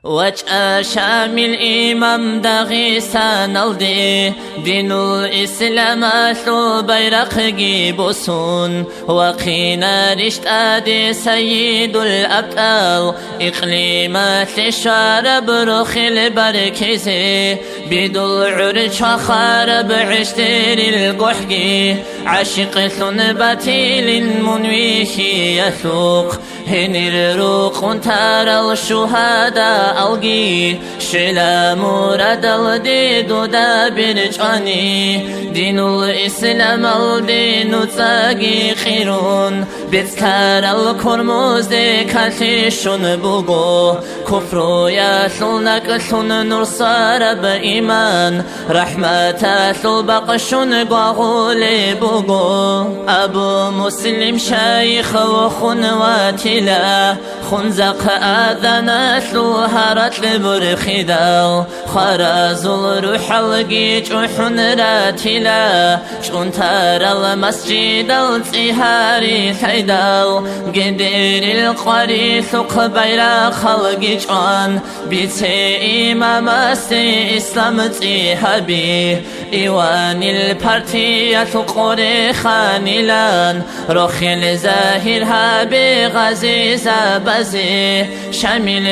وجه شامل إمام داغستان الدي دين الإسلام أثل بيرق بوسون وقينا رشتاد سيد الأبطال إقليمات الشارب رخ البركزي بدل عرش خارب عشتر القحقي عاشق ثنبتي للمنويش يثوق هن الروق ترى الشهداء ألقي شلا مراد الديد دابر جاني دين الإسلام الدين تاقي خيرون بذكر الكرموز كاتشون بوغو كفر يثلنك ثن نور صار بإيمان رحمة ثلبقشون قاغول بوغو أبو مسلم شيخ وخنواتي لا خنزق آذان ثلوهرت لبرخداو خرز الروح القيج حنراتي لا شون ترى المسجد التهاري ثيداو قدير القري ثق بيرا خلق جان بيتي إمام استي إسلام تيهبي إيوان البارتية قري خانلان روخي الزاهر هابي غزيزة بزي شامل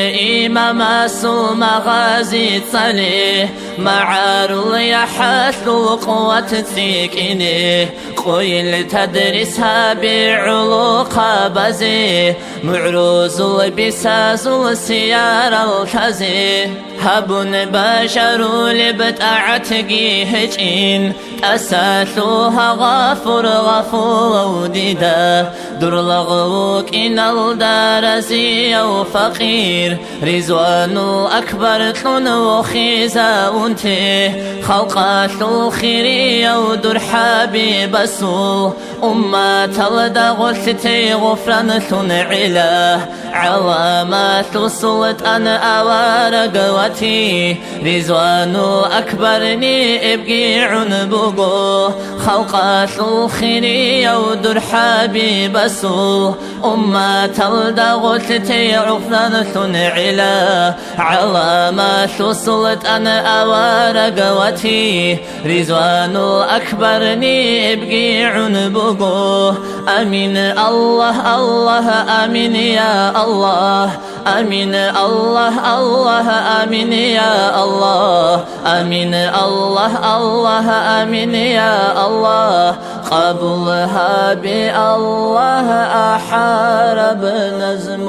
إمام سوم غازي صلي معار يحث قوة تسيكيني قويل تدرسها بعلوق بزي معروز بساز السيارة الكزي هبن بشر لبتعتقي هجين أساسوها غافر غفور وديدا در لغوك إن الدارزي وفقير رزوان أكبر ثن وخيزا أنتي خلقات الخيري ودر حبيب سو أمة الدغثتي غفران ثن علا علامات السلط أنا أوار قوتي رزوان أكبرني ابقي عنبوغو خلقات الخيري ودر حبيب سو أمة الدغثتي غفران ثن علا علامات السلط أنا أوار قوتي رزوان أكبرني ابقي عنبوغو أمين الله الله أمين يا الله أمين الله الله أمين يا الله أمين الله الله أمين يا الله قبلها بالله أحارب نزم